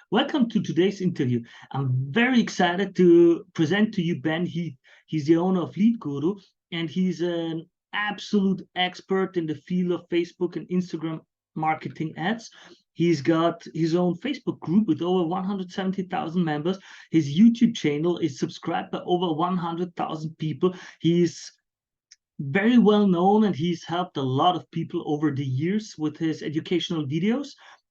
Welcome to today's interview. I'm very excited to present to you Ben Heath. He's the owner of Lead Guru, and he's an absolute expert in the field of Facebook and Instagram marketing ads. He's got his own Facebook group with over 170,000 members. His YouTube channel is subscribed by over 100,000 people. He's very well known, and he's helped a lot of people over the years with his educational videos.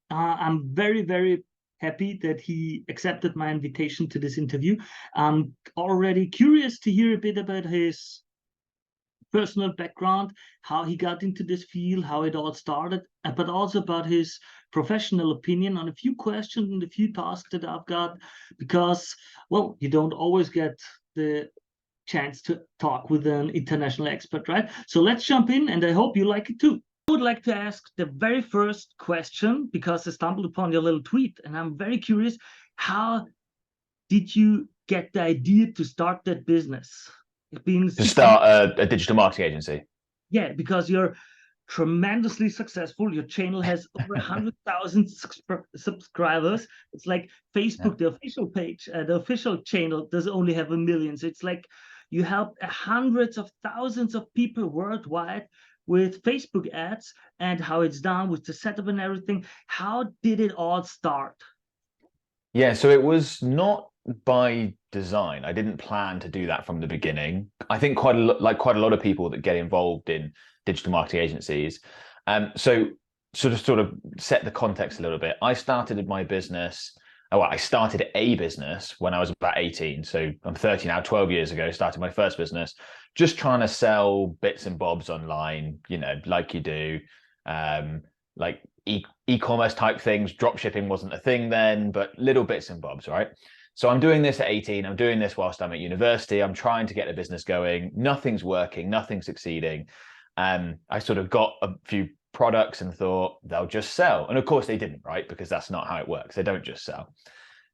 I'm very, very happy that he accepted my invitation to this interview. I'm already curious to hear a bit about his personal background, how he got into this field, how it all started, but also about his professional opinion on a few questions and a few tasks that I've got, because, well, you don't always get the chance to talk with an international expert, right? So let's jump in, and I hope you like it too. I would like to ask the very first question, because I stumbled upon your little tweet, and I'm very curious, how did you get the idea to start that business? To start a digital marketing agency? Yeah, because you're tremendously successful. Your channel has over 100,000 subscribers. It's like Facebook, the official page, the official channel does only have 1 million. So it's like you help hundreds of thousands of people worldwide with Facebook ads, and how it's done with the setup and everything. How did it all start? Yeah, so it was not by design. I didn't plan to do that from the beginning. I think quite a lot of people that get involved in digital marketing agencies. So sort of set the context a little bit. I started my business. I started a business when I was about 18. So I'm 30 now. 12 years ago, started my first business, just trying to sell bits and bobs online, like you do, like e-commerce type things. Drop shipping wasn't a thing then, but little bits and bobs, right? So I'm doing this at 18. I'm doing this whilst I'm at university. I'm trying to get a business going. Nothing's working. Nothing's succeeding. I sort of got a few products and thought they'll just sell. And of course they didn't, right? Because that's not how it works. They don't just sell.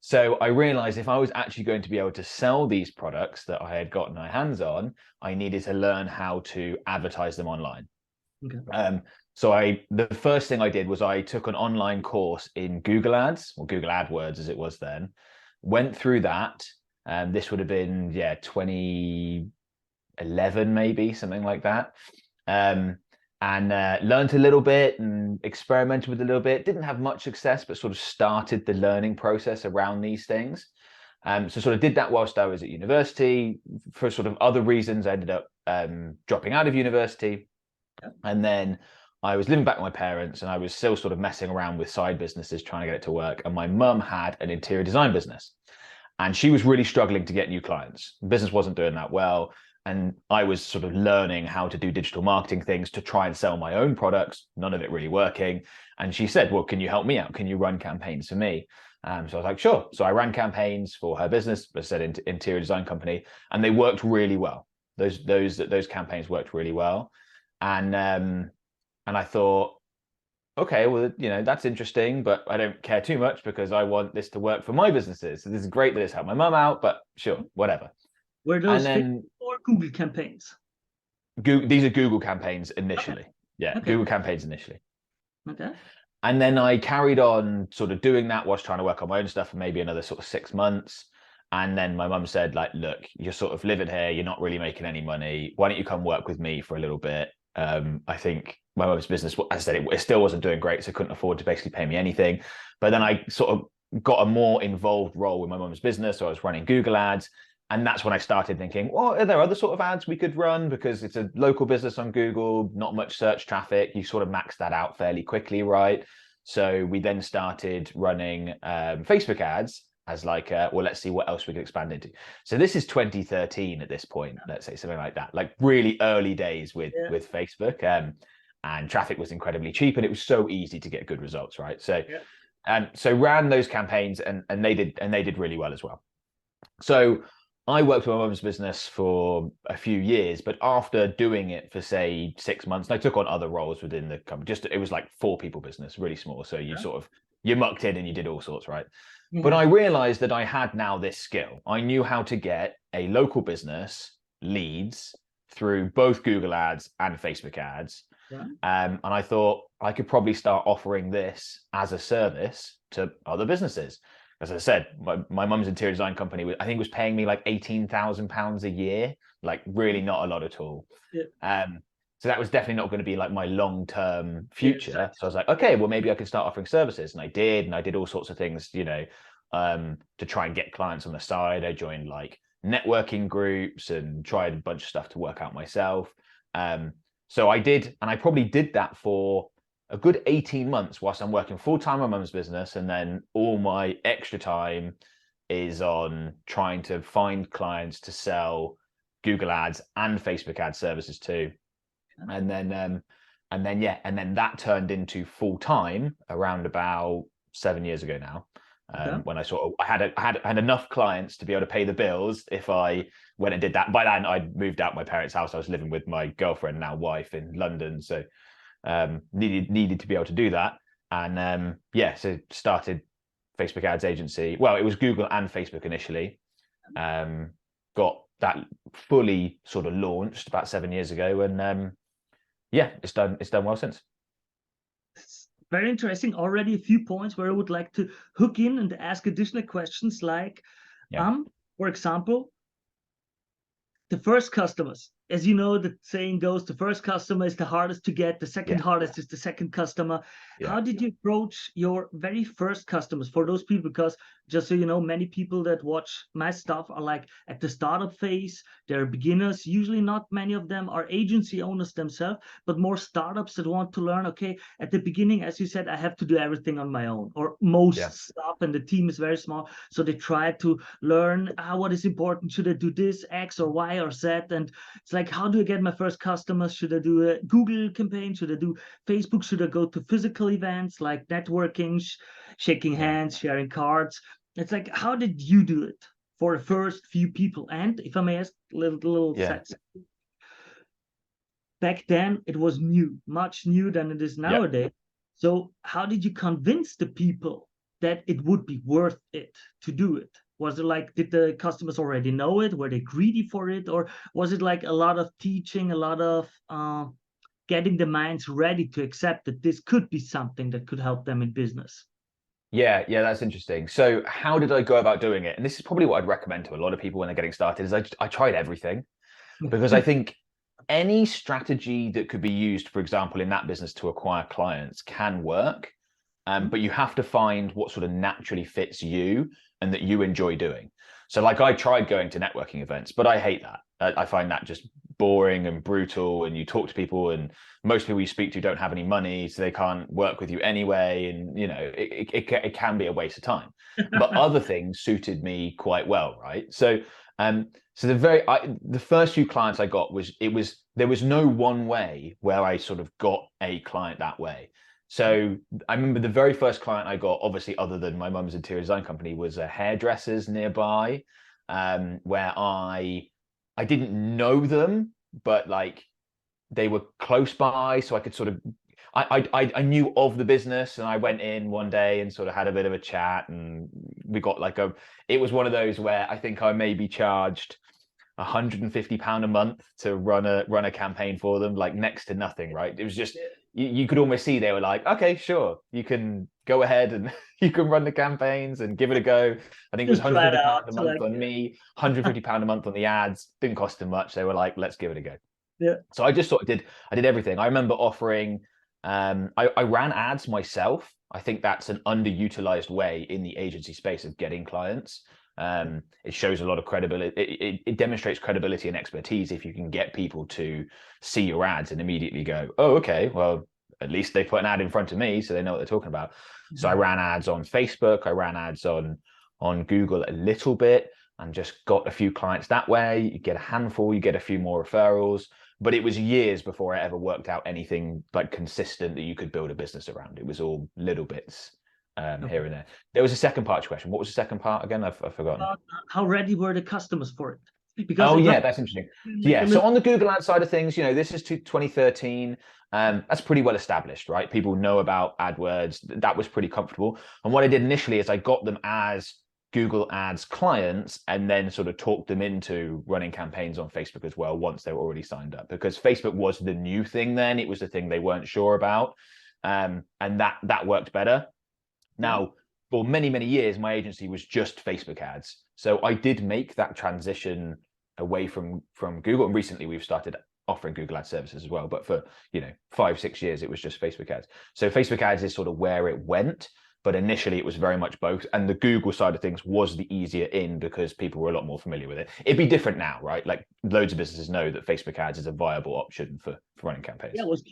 So I realized if I was actually going to be able to sell these products that I had gotten my hands on, I needed to learn how to advertise them online. Okay. So the first thing I did was I took an online course in Google Ads, or Google AdWords as it was then, went through that. This would have been, 2011, maybe, something like that. And learned a little bit and experimented with a little bit. Didn't have much success, but sort of started the learning process around these things. So sort of did that whilst I was at university. For sort of other reasons, I ended up dropping out of university. And then I was living back with my parents, and I was still sort of messing around with side businesses, trying to get it to work. And my mum had an interior design business, and she was really struggling to get new clients. The business wasn't doing that well. And I was sort of learning how to do digital marketing things to try and sell my own products, none of it really working. And she said, well, can you help me out? Can you run campaigns for me? So I was like, sure. So I ran campaigns for her business, I said interior design company, and they worked really well. Those campaigns worked really well. And I thought, okay, well, that's interesting, but I don't care too much because I want this to work for my businesses. So this is great that it's helped my mum out, but sure, whatever. Were those Facebook or Google campaigns? These are Google campaigns initially. Okay. Yeah, okay. Google campaigns initially. Okay. And then I carried on sort of doing that whilst trying to work on my own stuff for maybe another sort of 6 months. And then my mum said, like, look, you're sort of living here. You're not really making any money. Why don't you come work with me for a little bit? I think my mum's business, as I said, it still wasn't doing great, so couldn't afford to basically pay me anything. But then I sort of got a more involved role with my mum's business. So I was running Google ads. And that's when I started thinking, well, are there other sort of ads we could run? Because it's a local business on Google, not much search traffic. You sort of max that out fairly quickly, right? So we then started running Facebook ads as like, well, let's see what else we could expand into. So this is 2013 at this point, let's say something like that, like really early days with Facebook. And traffic was incredibly cheap, and it was so easy to get good results, right? So, so ran those campaigns, and they did really well as well. So I worked with my mum's business for a few years, but after doing it for say 6 months, and I took on other roles within the company. It was like 4 people business, really small. So you mucked in and you did all sorts, right? Mm-hmm. But I realized that I had now this skill. I knew how to get a local business leads through both Google ads and Facebook ads. Yeah. And I thought I could probably start offering this as a service to other businesses. as I said, my mum's interior design company, I think was paying me like £18,000 a year, like really not a lot at all. Yeah. So that was definitely not going to be like my long-term future. Yeah, so I was like, okay, well, maybe I can start offering services. And I did all sorts of things, you know, to try and get clients on the side. I joined like networking groups and tried a bunch of stuff to work out myself. So I did, and I probably did that for a good 18 months whilst I'm working full-time on my mum's business. And then all my extra time is on trying to find clients to sell Google ads and Facebook ad services too. And then that turned into full time around about 7 years ago now. When I had enough clients to be able to pay the bills if I went and did that. By then I'd moved out my parents' house. I was living with my girlfriend, now wife, in London, so needed to be able to do that. And so started Facebook ads agency. Well, it was Google and Facebook initially. Got that fully sort of launched about 7 years ago, and it's done well since. It's very interesting. Already a few points where I would like to hook in and ask additional questions, like, for example, the first customers. As you know, the saying goes, the first customer is the hardest to get, the second hardest is the second customer. How did you approach your very first customers, for those people? Because just so you know, many people that watch my stuff are like at the startup phase, they're beginners. Usually not many of them are agency owners themselves, but more startups that want to learn, okay, at the beginning, as you said, I have to do everything on my own, or most stuff, and the team is very small. So they try to learn what is important. Should I do this, X or Y or Z? And it's like, how do I get my first customers? Should I do a Google campaign? Should I do Facebook? Should I go to physical events like networking, shaking hands, sharing cards? It's like, how did you do it for the first few people? And if I may ask, little sets. Back then, it was new, much new than it is nowadays. So how did you convince the people that it would be worth it to do it? Was it like, did the customers already know it? Were they greedy for it? Or was it like a lot of teaching, a lot of getting the minds ready to accept that this could be something that could help them in business? Yeah, that's interesting. So how did I go about doing it? And this is probably what I'd recommend to a lot of people when they're getting started, is I tried everything, because I think any strategy that could be used, for example, in that business to acquire clients can work. But you have to find what sort of naturally fits you and that you enjoy doing. So like, I tried going to networking events, but I hate that. I find that just boring and brutal, and you talk to people and most people you speak to don't have any money, so they can't work with you anyway. And, you know, it can be a waste of time, but other things suited me quite well. Right. So, the first few clients I got there was no one way where I sort of got a client that way. So I remember the very first client I got, obviously other than my mum's interior design company, was a hairdressers nearby, where I didn't know them, but like they were close by, so I could sort of I knew of the business, and I went in one day and sort of had a bit of a chat, and we got like it was one of those where I think I maybe charged £150 a month to run a campaign for them, like next to nothing, right? It was just, you could almost see they were like, okay, sure, you can go ahead and you can run the campaigns and give it a go. I think it was £150 a month on me, £150 a month on the ads. Didn't cost them much. They were like, let's give it a go. Yeah. So I just sort of I did everything. I remember offering, I ran ads myself. I think that's an underutilized way in the agency space of getting clients. It shows a lot of credibility. It demonstrates credibility and expertise if you can get people to see your ads and immediately go, oh, okay, well, at least they put an ad in front of me, so they know what they're talking about. Mm-hmm. So I ran ads on Facebook. I ran ads on Google a little bit, and just got a few clients that way. You get a handful, you get a few more referrals, but it was years before I ever worked out anything like consistent that you could build a business around. It was all little bits. Here and there. There was a second part to your question. What was the second part again? I've forgotten. How ready were the customers for it? Because that's interesting. So on the Google ad side of things, you know, this is 2013. That's pretty well established, right? People know about AdWords. That was pretty comfortable. And what I did initially is I got them as Google Ads clients, and then sort of talked them into running campaigns on Facebook as well once they were already signed up, because Facebook was the new thing then. It was the thing they weren't sure about, and that worked better. Now, for many, many years, my agency was just Facebook ads. So I did make that transition away from Google. And recently we've started offering Google ad services as well. But for, 5-6 years, it was just Facebook ads. So Facebook ads is sort of where it went. But initially it was very much both. And the Google side of things was the easier in because people were a lot more familiar with it. It'd be different now, right? Like loads of businesses know that Facebook ads is a viable option for running campaigns. Yeah, I was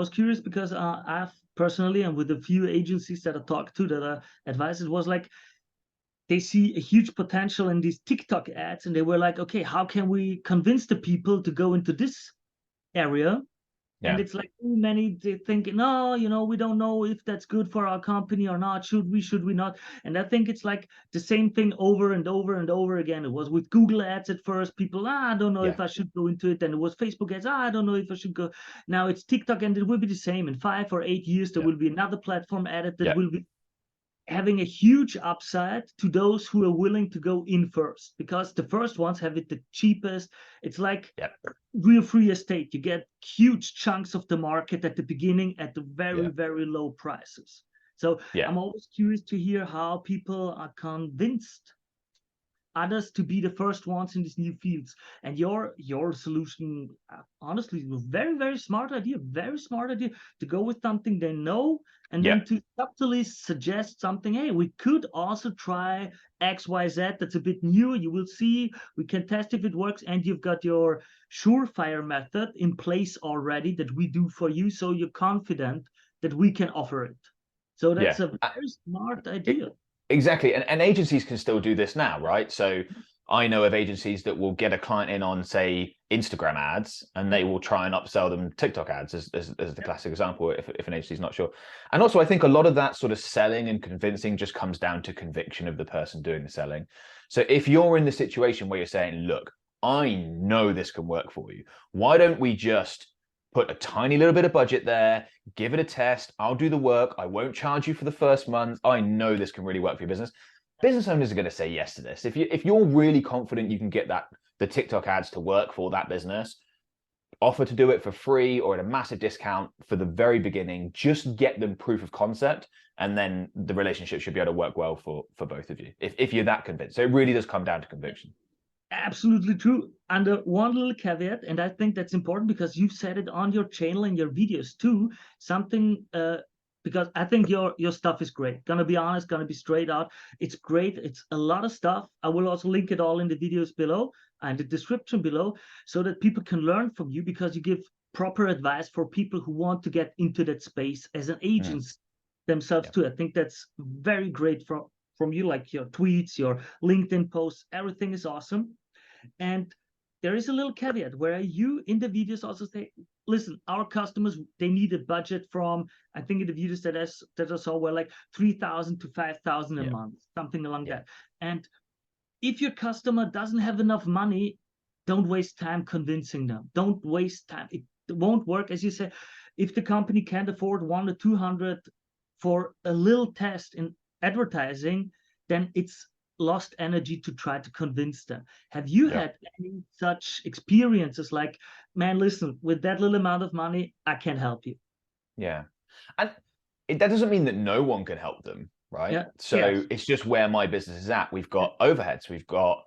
curious because I've personally, and with a few agencies that I talked to that are advised, it was like they see a huge potential in these TikTok ads, and they were like, okay, how can we convince the people to go into this area? Yeah. And it's like too many, they think, no, we don't know if that's good for our company or not. Should we not? And I think it's like the same thing over and over and over again. It was with Google ads at first. People, I don't know if I should go into it. Then it was Facebook ads. I don't know if I should go. Now it's TikTok, and it will be the same. In 5 or 8 years, there will be another platform added that will be having a huge upside to those who are willing to go in first, because the first ones have it the cheapest. It's like real free estate. You get huge chunks of the market at the beginning at the very, very low prices. So I'm always curious to hear how people are convinced others to be the first ones in these new fields. And your solution, honestly, was very, very smart idea to go with something they know, and then to subtly suggest something. Hey, we could also try XYZ. That's a bit new. You will see. We can test if it works. And you've got your surefire method in place already that we do for you. So you're confident that we can offer it. So that's a very smart idea. Exactly. And agencies can still do this now, right? So I know of agencies that will get a client in on, say, Instagram ads, and they will try and upsell them TikTok ads as the classic example, if an agency is not sure. And also, I think a lot of that sort of selling and convincing just comes down to conviction of the person doing the selling. So if you're in the situation where you're saying, look, I know this can work for you, why don't we just put a tiny little bit of budget there, give it a test, I'll do the work, I won't charge you for the first month, I know this can really work for your business. Business owners are going to say yes to this. If you're really confident you can get the TikTok ads to work for that business, offer to do it for free or at a massive discount for the very beginning. Just get them proof of concept, and then the relationship should be able to work well for both of you, if you're that convinced. So it really does come down to conviction. Absolutely true. Under one little caveat, and I think that's important because you've said it on your channel and your videos too, something because I think your stuff is great. Gonna be honest, gonna be straight out. It's great. It's a lot of stuff. I will also link it all in the videos below and the description below, so that people can learn from you, because you give proper advice for people who want to get into that space as an agency themselves too. I think that's very great from you, like your tweets, your LinkedIn posts, everything is awesome. And there is a little caveat where you in the videos also say, listen, our customers, they need a budget from, I think in the videos that I saw were like 3,000 to 5,000 a month, something along that. And if your customer doesn't have enough money, don't waste time convincing them. Don't waste time. It won't work. As you say, if the company can't afford 100 or 200 for a little test in advertising, then it's lost energy to try to convince them. Have you had any such experiences like, man, listen, with that little amount of money, I can help you? Yeah. And that doesn't mean that no one can help them, right? Yeah. So it's just where my business is at. We've got overheads. We've got,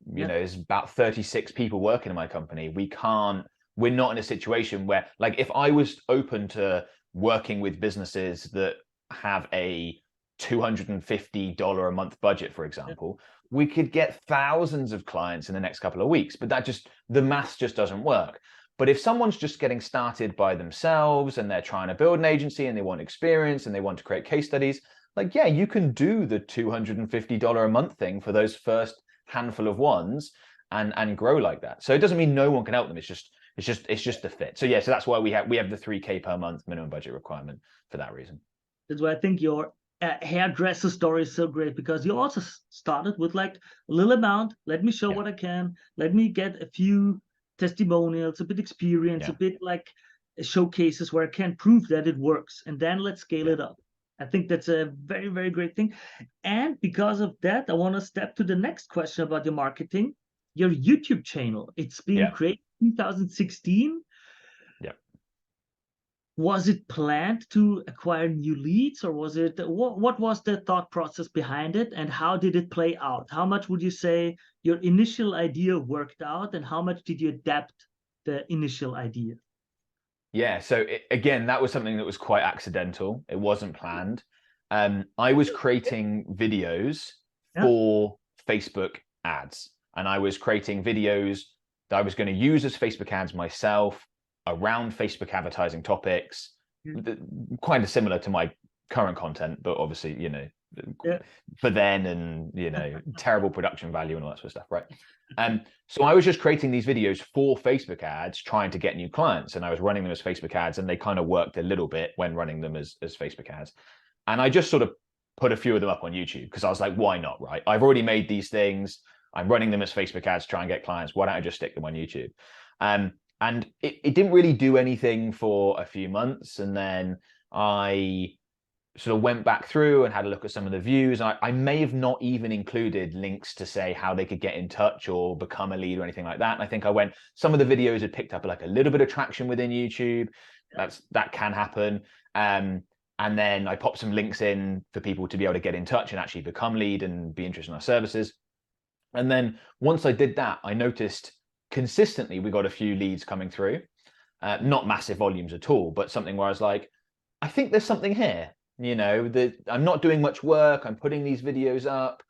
there's about 36 people working in my company. We're not in a situation where, like, if I was open to working with businesses that have a $250 a month budget, for example, we could get thousands of clients in the next couple of weeks, but the maths just doesn't work. But if someone's just getting started by themselves and they're trying to build an agency and they want experience and they want to create case studies, like, you can do the $250 a month thing for those first handful of ones and grow like that. So it doesn't mean no one can help them. It's just the fit. So so that's why we have the 3K per month minimum budget requirement for that reason. That's why I think your hairdresser story is so great, because you also started with like a little amount. Let me show what I can. Let me get a few testimonials, a bit experience, a bit like showcases where I can prove that it works, and then let's scale it up. I think that's a very, very great thing. And because of that, I want to step to the next question about your marketing. Your YouTube channel, it's been created in 2016. was it planned to acquire new leads, or was it what was the thought process behind it, and how did it play out? How much would you say your initial idea worked out, and how much did you adapt the initial idea? Yeah, so again, that was something that was quite accidental. It wasn't planned. I was creating videos Yeah. for Facebook ads, and I was creating videos that I was going to use as Facebook ads myself around Facebook advertising topics, kind of similar to my current content, but obviously, you know, for then, and you know, terrible production value and all that sort of stuff, right? So I was just creating these videos for Facebook ads, trying to get new clients, and I was running them as Facebook ads, and they kind of worked a little bit when running them as Facebook ads. And I just sort of put a few of them up on YouTube because I was like, why not, right? I've already made these things. I'm running them as Facebook ads, try and get clients. Why don't I just stick them on YouTube? And it didn't really do anything for a few months. And then I sort of went back through and had a look at some of the views. I may have not even included links to say how they could get in touch or become a lead or anything like that. And I think some of the videos had picked up like a little bit of traction within YouTube. That can happen. And then I popped some links in for people to be able to get in touch and actually become lead and be interested in our services. And then once I did that, I noticed consistently we got a few leads coming through, not massive volumes at all, but something where I was like, I think there's something here. You know, that I'm not doing much work. I'm putting these videos up.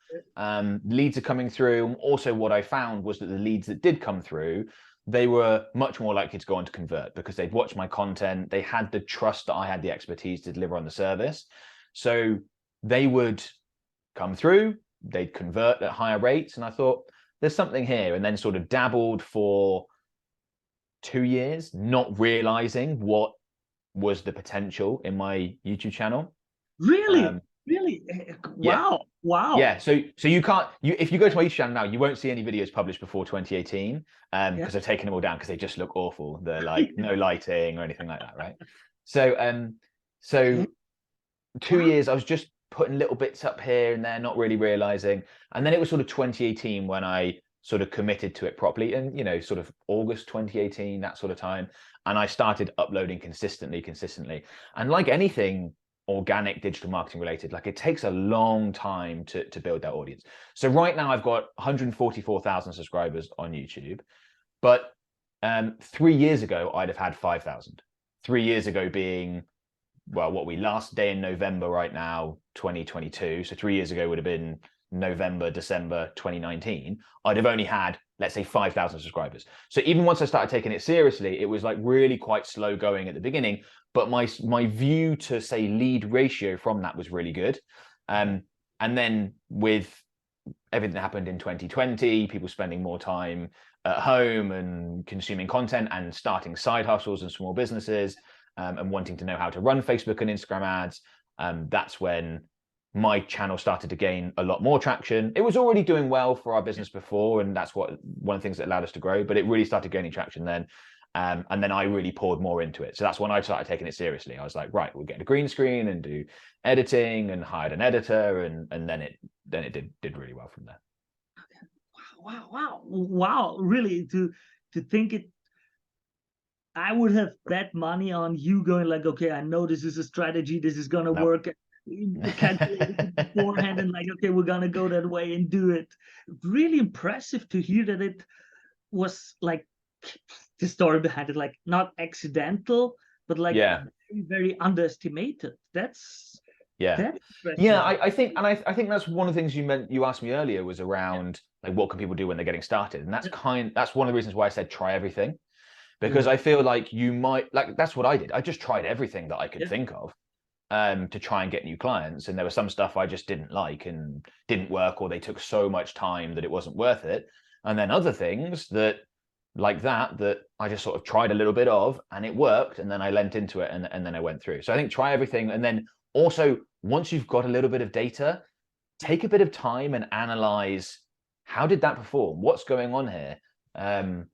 Leads are coming through. Also, what I found was that the leads that did come through, they were much more likely to go on to convert because they'd watched my content. They had the trust that I had the expertise to deliver on the service. So they would come through, they'd convert at higher rates. And I thought, there's something here. And then sort of dabbled for 2 years, not realizing what was the potential in my YouTube channel. Really? Really? Wow. Yeah. Wow. Yeah. So you can't, if you go to my YouTube channel now, you won't see any videos published before 2018 because I've taken them all down because they just look awful. They're like no lighting or anything like that, right? So 2 years I was just putting little bits up here and there, not really realizing. And then it was sort of 2018 when I sort of committed to it properly, and you know, sort of August 2018, that sort of time. And I started uploading consistently. And like anything organic digital marketing related, like it takes a long time to build that audience. So right now I've got 144,000 subscribers on YouTube, but 3 years ago I'd have had 5,000. 3 years ago being, well, what we last day in November right now, 2022. So 3 years ago would have been November, December 2019. I'd have only had, let's say, 5,000 subscribers. So even once I started taking it seriously, it was like really quite slow going at the beginning. But my view to say lead ratio from that was really good. And then with everything that happened in 2020, people spending more time at home and consuming content and starting side hustles and small businesses, and wanting to know how to run Facebook and Instagram ads, that's when my channel started to gain a lot more traction. It was already doing well for our business before, and that's one of the things that allowed us to grow, but it really started gaining traction then. And then I really poured more into it. So that's when I started taking it seriously. I was like, right, we'll get a green screen and do editing, and hired an editor, and then it did really well from there. Wow. Really, to think it, I would have bet money on you going like, okay, I know this is a strategy, this is gonna work. Calculated beforehand and like, okay, we're gonna go that way and do it. Really impressive to hear that it was like the story behind it, like not accidental, but like very, very underestimated. That's I think that's one of the things you asked me earlier was around like what can people do when they're getting started, and that's one of the reasons why I said try everything, because I feel like you might, like, that's what I did. I just tried everything that I could think of to try and get new clients, and there was some stuff I just didn't like and didn't work, or they took so much time that it wasn't worth it, and then other things that I just sort of tried a little bit of and it worked, and then I lent into it, and then I went through. So I think try everything, and then also once you've got a little bit of data, take a bit of time and analyze, how did that perform, what's going on here, and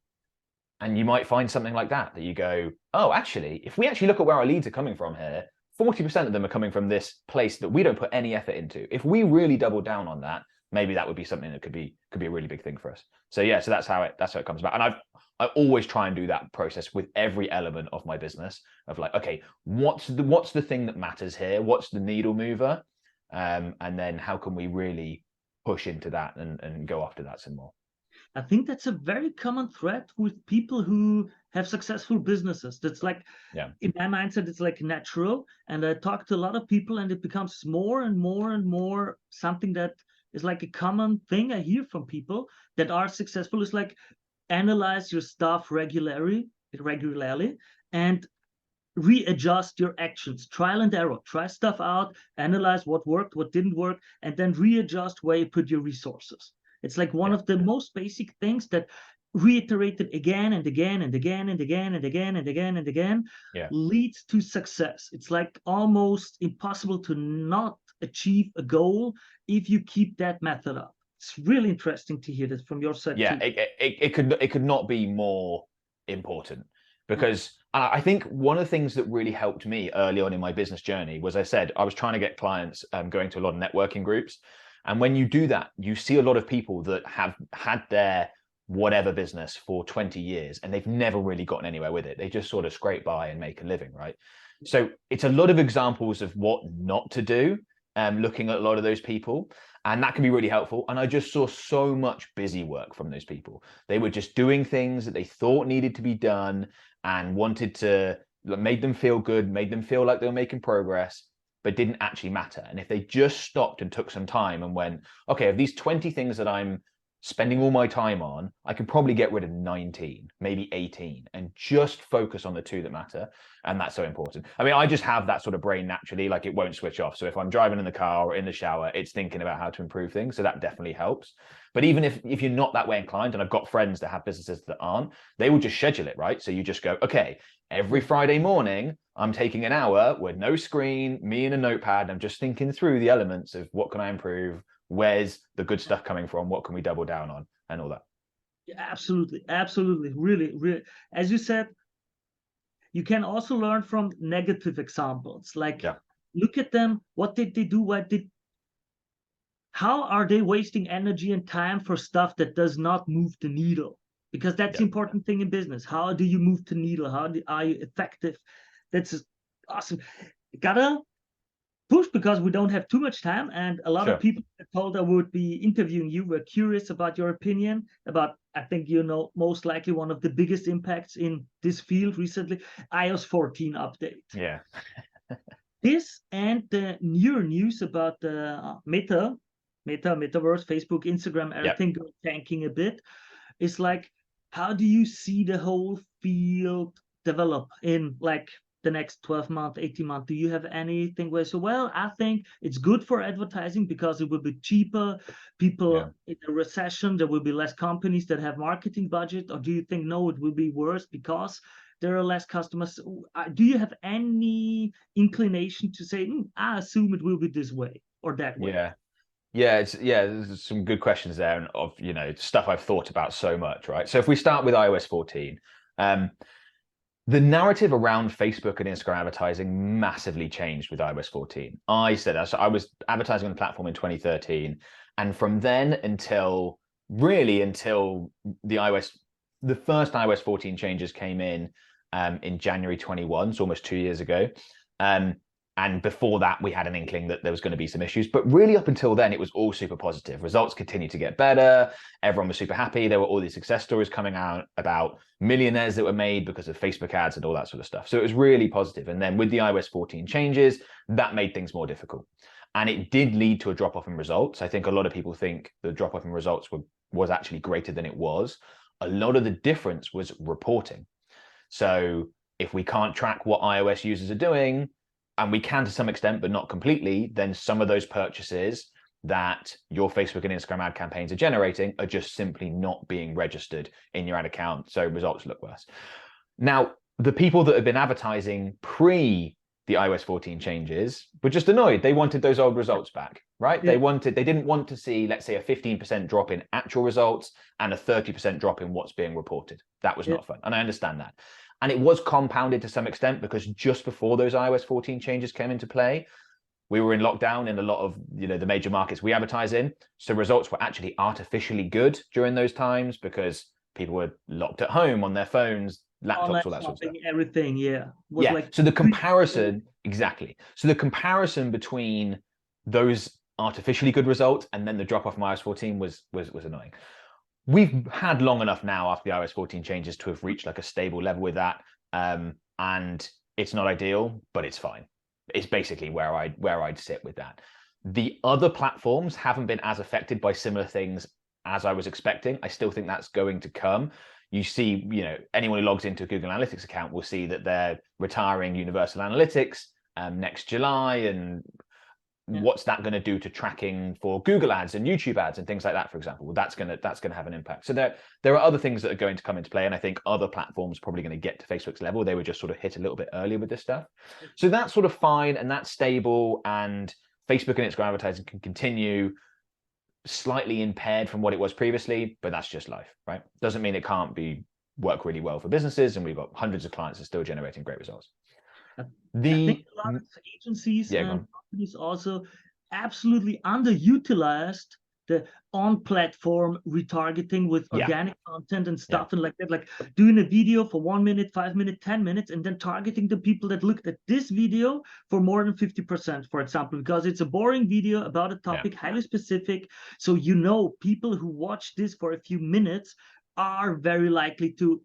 you might find something like that you go, oh, actually, if we actually look at where our leads are coming from here, 40% of them are coming from this place that we don't put any effort into. If we really double down on that, maybe that would be something that could be a really big thing for us. So yeah, so that's how it comes about. And I always try and do that process with every element of my business of like, okay, what's the thing that matters here? What's the needle mover? And then how can we really push into that and go after that some more? I think that's a very common thread with people who have successful businesses. That's like, in my mindset, it's like natural. And I talk to a lot of people, and it becomes more and more and more something that is like a common thing I hear from people that are successful. Is like, analyze your stuff regularly, and readjust your actions. Trial and error. Try stuff out, analyze what worked, what didn't work, and then readjust where you put your resources. It's like one of the most basic things that reiterated again and again and again and again and again and again and again leads to success. It's like almost impossible to not achieve a goal if you keep that method up. It's really interesting to hear this from your side. Yeah, it could not be more important, because I think one of the things that really helped me early on in my business journey was, I said, I was trying to get clients going to a lot of networking groups. And when you do that, you see a lot of people that have had their whatever business for 20 years and they've never really gotten anywhere with it. They just sort of scrape by and make a living, right? So it's a lot of examples of what not to do, looking at a lot of those people. And that can be really helpful. And I just saw so much busy work from those people. They were just doing things that they thought needed to be done and wanted to, made them feel good, made them feel like they were making progress, but didn't actually matter. And if they just stopped and took some time and went, okay, of these 20 things that I'm spending all my time on, I could probably get rid of 19, maybe 18, and just focus on the 2 that matter. And that's so important. I mean, I just have that sort of brain naturally, like it won't switch off. So if I'm driving in the car or in the shower, it's thinking about how to improve things. So that definitely helps. But even if you're not that way inclined, and I've got friends that have businesses that aren't, they will just schedule it, right? So you just go, okay, every Friday morning, I'm taking an hour with no screen, me and a notepad. I'm just thinking through the elements of what can I improve? Where's the good stuff coming from? What can we double down on, and all that? Yeah, absolutely. Really, really. As you said, you can also learn from negative examples. Like, look at them. What did they do? How are they wasting energy and time for stuff that does not move the needle? Because that's the important thing in business. How do you move the needle? Are you effective? That's awesome. Gotta push, because we don't have too much time, and a lot of people told I would be interviewing you were curious about your opinion about, I think most likely one of the biggest impacts in this field recently, iOS 14 update. Yeah. This and the newer news about the metaverse, Facebook, Instagram, everything going tanking a bit. It's like, how do you see the whole field develop in like the next 12 months, 18 months? Do you have anything where, so, well, I think it's good for advertising because it will be cheaper. People in a recession, there will be less companies that have marketing budget. Or do you think, no, it will be worse because there are less customers? Do you have any inclination to say, I assume it will be this way or that way? There's some good questions there, and of stuff I've thought about so much, right? So if we start with iOS 14, the narrative around Facebook and Instagram advertising massively changed with iOS 14. I was advertising on the platform in 2013, and from then until the first iOS 14 changes came in January 21, so almost 2 years ago. And before that, we had an inkling that there was going to be some issues. But really, up until then, it was all super positive. Results continued to get better. Everyone was super happy. There were all these success stories coming out about millionaires that were made because of Facebook ads and all that sort of stuff. So it was really positive. And then with the iOS 14 changes, that made things more difficult. And it did lead to a drop-off in results. I think a lot of people think the drop-off in results was actually greater than it was. A lot of the difference was reporting. So if we can't track what iOS users are doing, and we can to some extent, but not completely, then some of those purchases that your Facebook and Instagram ad campaigns are generating are just simply not being registered in your ad account. So results look worse. Now, the people that have been advertising pre the iOS 14 changes were just annoyed. They wanted those old results back, right? Yeah. They didn't want to see, let's say, a 15% drop in actual results and a 30% drop in what's being reported. That was not fun. And I understand that. And it was compounded to some extent because just before those iOS 14 changes came into play, we were in lockdown in a lot of, the major markets we advertise in. So results were actually artificially good during those times because people were locked at home on their phones, laptops, all that sort of stuff. Everything, So the comparison, exactly. So the comparison between those artificially good results and then the drop off from iOS 14 was annoying. We've had long enough now after the iOS 14 changes to have reached like a stable level with that. And it's not ideal, but it's fine. It's basically where I'd sit with that. The other platforms haven't been as affected by similar things as I was expecting. I still think that's going to come. You see, anyone who logs into a Google Analytics account will see that they're retiring Universal Analytics next July, and what's that going to do to tracking for Google ads and YouTube ads and things like that, for example? Well, that's going to have an impact. So there are other things that are going to come into play, and I think other platforms are probably going to get to Facebook's level. They were just sort of hit a little bit earlier with this stuff. So that's sort of fine, and that's stable, and Facebook and Instagram advertising can continue, slightly impaired from what it was previously, but that's just life, right? Doesn't mean it can't work really well for businesses, and we've got hundreds of clients that are still generating great results. I think a lot of agencies and companies also absolutely underutilized the on-platform retargeting with organic content and stuff and like that, like doing a video for 1 minute, 5 minutes, 10 minutes, and then targeting the people that looked at this video for more than 50%, for example, because it's a boring video about a topic, highly specific. So people who watch this for a few minutes are very likely to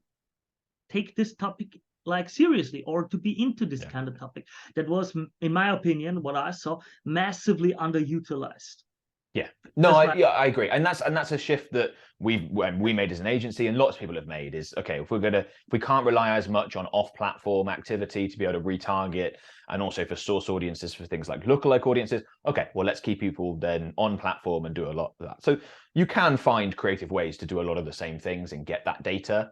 take this topic like seriously or to be into this kind of topic. That was, in my opinion, what I saw, massively underutilized. I agree, and that's a shift that we made as an agency, and lots of people have made. Is okay, if we can't rely as much on off-platform activity to be able to retarget, and also for source audiences for things like lookalike audiences. Okay, well, let's keep people then on platform and do a lot of that. So you can find creative ways to do a lot of the same things and get that data.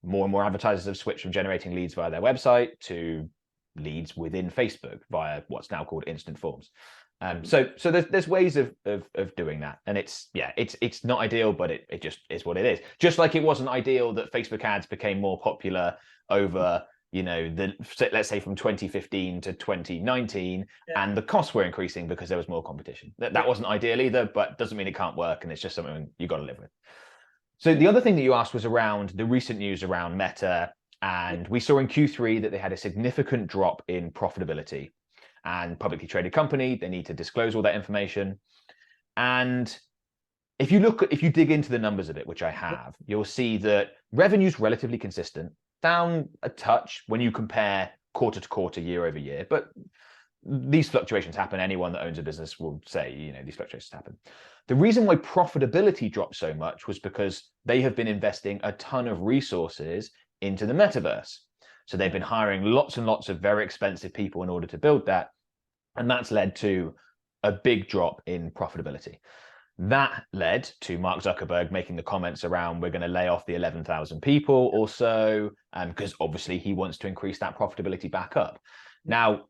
More and more advertisers have switched from generating leads via their website to leads within Facebook via what's now called instant forms. So there's ways of doing that, and it's not ideal, but it just is what it is. Just like it wasn't ideal that Facebook ads became more popular over let's say from 2015 to 2019, and the costs were increasing because there was more competition. That wasn't ideal either, but doesn't mean it can't work, and it's just something you got to live with. So the other thing that you asked was around the recent news around Meta, and we saw in Q3 that they had a significant drop in profitability. And publicly traded company, they need to disclose all that information. And if you dig into the numbers of it, which I have, you'll see that revenue's relatively consistent, down a touch when you compare quarter to quarter, year over year. But these fluctuations happen. Anyone that owns a business will say, these fluctuations happen. The reason why profitability dropped so much was because they have been investing a ton of resources into the metaverse. So they've been hiring lots and lots of very expensive people in order to build that. And that's led to a big drop in profitability. That led to Mark Zuckerberg making the comments around, we're going to lay off the 11,000 people or so, because obviously he wants to increase that profitability back up. Now,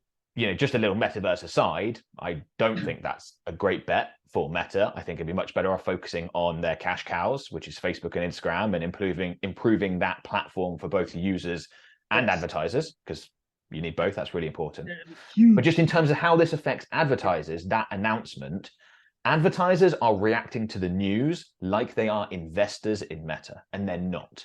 just a little metaverse aside, I don't think that's a great bet for Meta. I think it'd be much better off focusing on their cash cows, which is Facebook and Instagram, and improving that platform for both users and advertisers, because you need both. That's really important. But just in terms of how this affects advertisers, that announcement, advertisers are reacting to the news like they are investors in Meta, and they're not.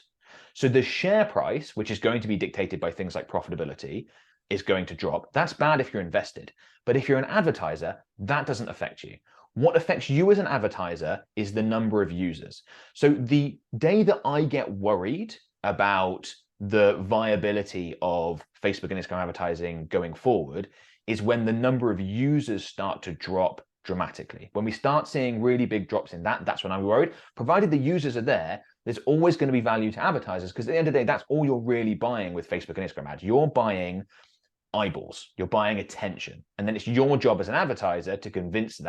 So the share price, which is going to be dictated by things like profitability, is going to drop. That's bad if you're invested. But if you're an advertiser, that doesn't affect you. What affects you as an advertiser is the number of users. So the day that I get worried about the viability of Facebook and Instagram advertising going forward is when the number of users start to drop dramatically. When we start seeing really big drops in that, that's when I'm worried. Provided the users are there, there's always going to be value to advertisers, because at the end of the day, that's all you're really buying with Facebook and Instagram ads. You're buying eyeballs, you're buying attention. And then it's your job as an advertiser to convince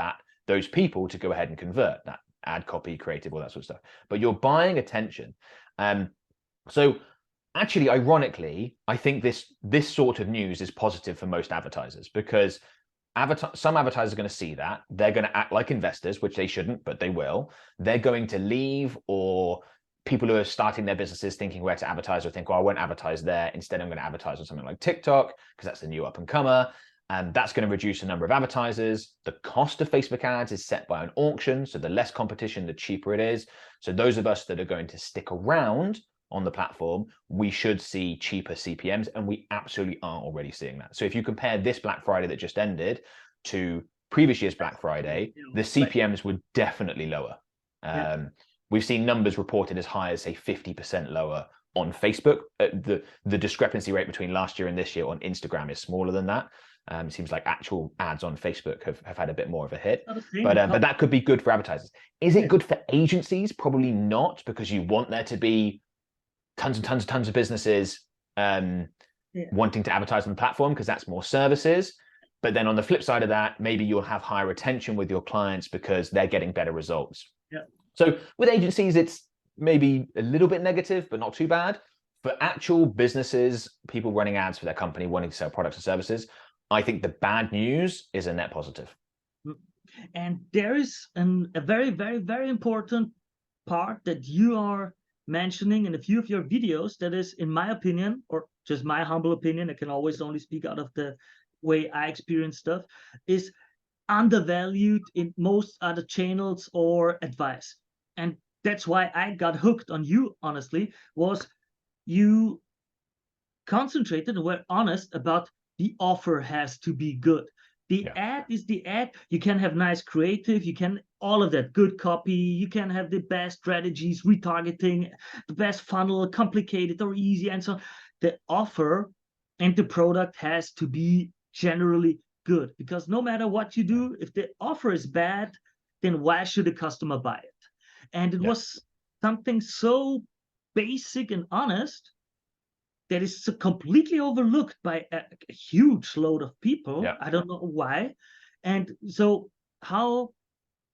those people to go ahead and convert that ad copy, creative, all that sort of stuff. But you're buying attention. So actually, ironically, I think this sort of news is positive for most advertisers, because some advertisers are going to see that. They're going to act like investors, which they shouldn't, but they will. They're going to leave, or people who are starting their businesses thinking where to advertise will think, well, I won't advertise there. Instead, I'm going to advertise on something like TikTok, because that's the new up and comer. And that's going to reduce the number of advertisers. The cost of Facebook ads is set by an auction. So the less competition, the cheaper it is. So those of us that are going to stick around on the platform, we should see cheaper CPMs, and we absolutely are already seeing that. So if you compare this Black Friday that just ended to previous year's Black Friday, the CPMs were definitely lower. We've seen numbers reported as high as, say, 50% lower on Facebook. The discrepancy rate between last year and this year on Instagram is smaller than that. It seems like actual ads on Facebook have had a bit more of a hit, but that could be good for advertisers. Is it good for agencies? Probably not, because you want there to be tons of businesses wanting to advertise on the platform, because that's more services. But then on the flip side of that, maybe you'll have higher retention with your clients because they're getting better results. So with agencies, it's maybe a little bit negative, but not too bad. For actual businesses, people running ads for their company, wanting to sell products and services, I think the bad news is a net positive. And there is a very, very, very important part that you are mentioning in a few of your videos that is, in my opinion, or just my humble opinion, I can always only speak out of the way I experience stuff, is undervalued in most other channels or advice. And that's why I got hooked on you, honestly, was you concentrated and were honest about the offer has to be good. The ad is the ad. You can have nice creative, you can all of that, good copy, you can have the best strategies, retargeting, the best funnel, complicated or easy, and so on. The offer and the product has to be generally good, because no matter what you do, if the offer is bad, then why should a customer buy it? And it was something so basic and honest that is so completely overlooked by a huge load of people. I don't know why. And so how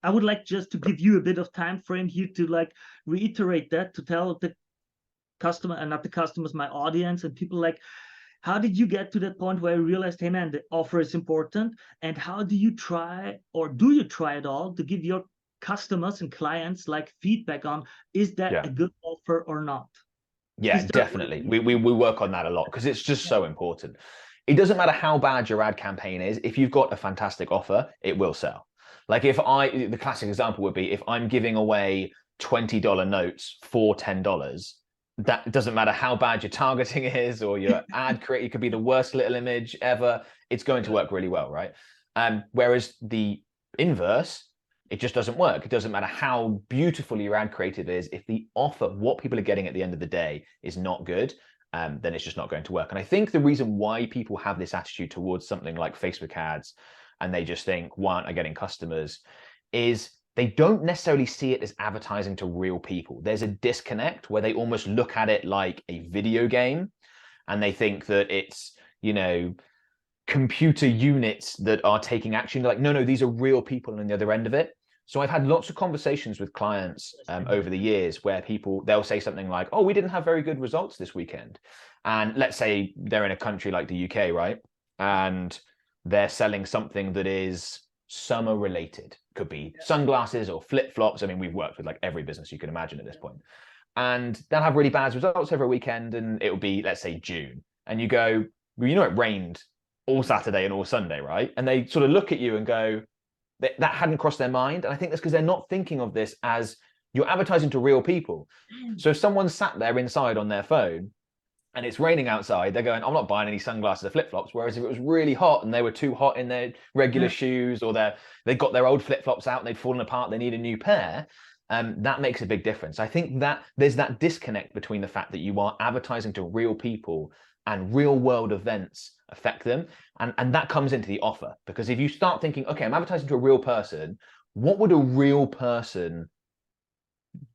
I would like just to give you a bit of time frame here to like reiterate that, to tell the customer, and not the customers, my audience and people, like, how did you get to that point where you realized, hey man, the offer is important? And how do you try, or do you try at all, to give your customers and clients like feedback on, is that a good offer or not? Yeah, definitely. We work on that a lot because it's just so important. It doesn't matter how bad your ad campaign is. If you've got a fantastic offer, it will sell. Like the classic example would be if I'm giving away $20 notes for $10, that doesn't matter how bad your targeting is or your ad create. It could be the worst little image ever. It's going to work really well, right? Whereas the inverse, it just doesn't work. It doesn't matter how beautiful your ad creative is. If the offer, what people are getting at the end of the day, is not good, then it's just not going to work. And I think the reason why people have this attitude towards something like Facebook ads, and they just think, why aren't I getting customers, is they don't necessarily see it as advertising to real people. There's a disconnect where they almost look at it like a video game, and they think that it's, you know, computer units that are taking action. They're like, no, these are real people on the other end of it. So I've had lots of conversations with clients over the years where they'll say something like, oh, we didn't have very good results this weekend. And let's say they're in a country like the UK, right? And they're selling something that is summer related. Could be sunglasses or flip-flops. I mean, we've worked with like every business you can imagine at this point. And they'll have really bad results over a weekend, and it'll be, let's say, June. And you go, well, you know, it rained all Saturday and all Sunday, right? And they sort of look at you and go, that hadn't crossed their mind. And I think that's because they're not thinking of this as you're advertising to real people. So if someone's sat there inside on their phone and it's raining outside, they're going, I'm not buying any sunglasses or flip-flops. Whereas if it was really hot and they were too hot in their regular shoes, or they got their old flip-flops out and they'd fallen apart, they need a new pair, that makes a big difference. I think that there's that disconnect between the fact that you are advertising to real people and real world events affect them. And that comes into the offer, because if you start thinking, okay, I'm advertising to a real person, what would a real person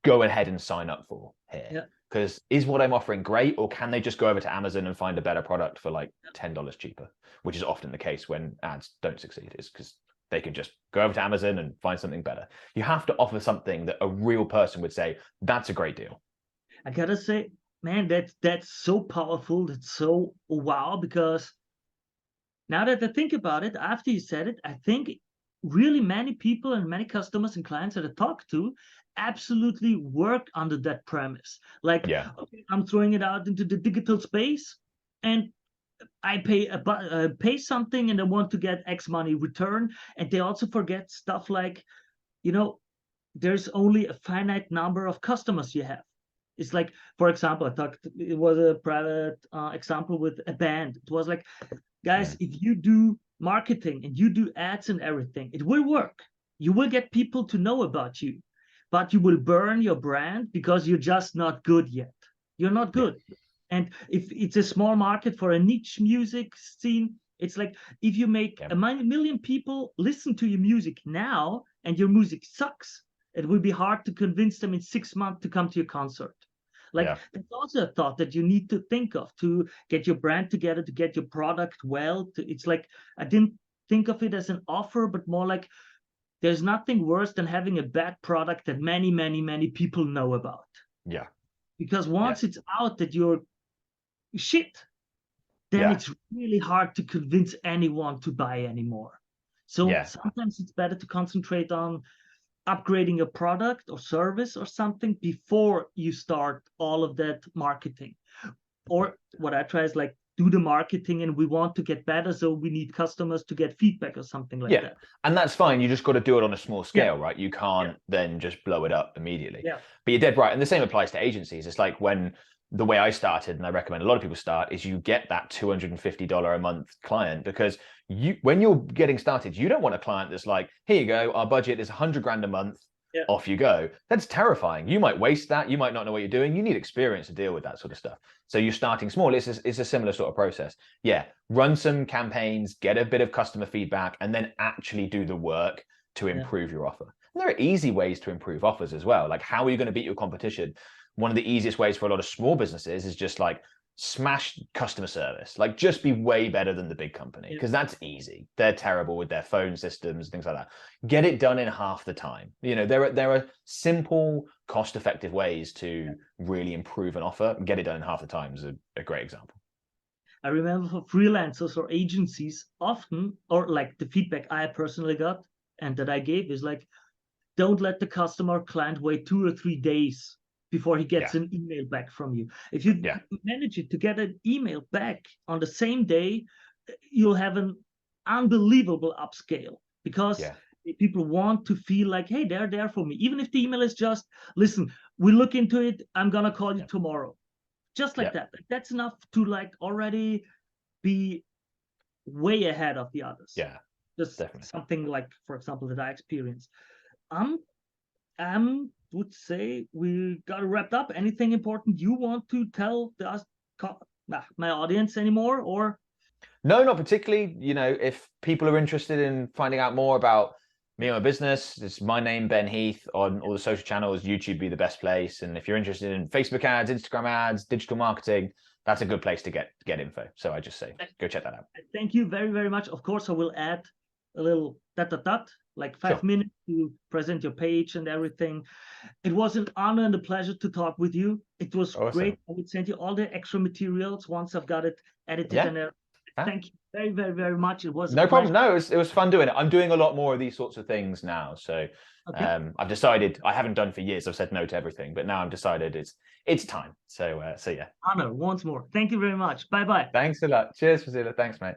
go ahead and sign up for here? Because is what I'm offering great, or can they just go over to Amazon and find a better product for like $10 cheaper, which is often the case when ads don't succeed, is because they can just go over to Amazon and find something better. You have to offer something that a real person would say, that's a great deal. I gotta say, man, that's so powerful. That's so wow, because now that I think about it, after you said it, I think really many people and many customers and clients that I talk to absolutely work under that premise. Like, okay, I'm throwing it out into the digital space, and I pay something and I want to get X money return. And they also forget stuff like, you know, there's only a finite number of customers you have. It's like, for example, it was a private example with a band. It was like, guys, if you do marketing and you do ads and everything, it will work. You will get people to know about you, but you will burn your brand because you're just not good yet. You're not good. Yeah. And if it's a small market for a niche music scene, it's like if you make a million people listen to your music now and your music sucks, it will be hard to convince them in 6 months to come to your concert. Like that's also a thought that you need to think of to get your brand together, to get your product well. It's like, I didn't think of it as an offer, but more like there's nothing worse than having a bad product that many, many, many people know about. Yeah. Because once it's out that you're shit, then it's really hard to convince anyone to buy anymore. So sometimes it's better to concentrate on upgrading a product or service or something before you start all of that marketing. Or what I try is like, do the marketing and we want to get better, so we need customers to get feedback or something like that. And that's fine. You just got to do it on a small scale, right? You can't then just blow it up immediately. But you're dead right. And the same applies to agencies. It's like when the way I started, and I recommend a lot of people start, is you get that $250 a month client, because when you're getting started, you don't want a client that's like, here you go, our budget is 100 grand a month, off you go. That's terrifying. You might waste that. You might not know what you're doing. You need experience to deal with that sort of stuff. So you're starting small. It's a similar sort of process. Run some campaigns, get a bit of customer feedback, and then actually do the work to improve your offer. And there are easy ways to improve offers as well. Like, how are you going to beat your competition? One of the easiest ways for a lot of small businesses is just like smash customer service, like just be way better than the big company, because that's easy. They're terrible with their phone systems, things like that. Get it done in half the time. You know, there are simple, cost-effective ways to really improve an offer. Get it done in half the time is a great example. I remember for freelancers or agencies, often, or like the feedback I personally got and that I gave is like, don't let the customer client wait 2 or 3 days before he gets an email back from you. If you manage it to get an email back on the same day, you'll have an unbelievable upscale, because people want to feel like, hey, they're there for me. Even if the email is just, listen, we look into it, I'm gonna call you tomorrow. Just like that. That's enough to like already be way ahead of the others. Just definitely. Something like, for example, that I experienced. Would say we got wrapped up. Anything important you want to tell my audience anymore, or? No, not particularly. You know, if people are interested in finding out more about me and my business, it's my name, Ben Heath, on all the social channels. YouTube be the best place. And if you're interested in Facebook ads, Instagram ads, digital marketing, that's a good place to get info. So I just say, go check that out. Thank you very, very much. Of course, I will add a little like 5 minutes to present your page and everything. It was an honor and a pleasure to talk with you. It was great. I would send you all the extra materials once I've got it edited. And thank you very, very, very much. It was no problem. No, it was fun doing it. I'm doing a lot more of these sorts of things now. So I've decided, I haven't done for years. I've said no to everything, but now I've decided it's time. So yeah. Honor once more. Thank you very much. Bye-bye. Thanks a lot. Cheers, Feysulah. Thanks, mate.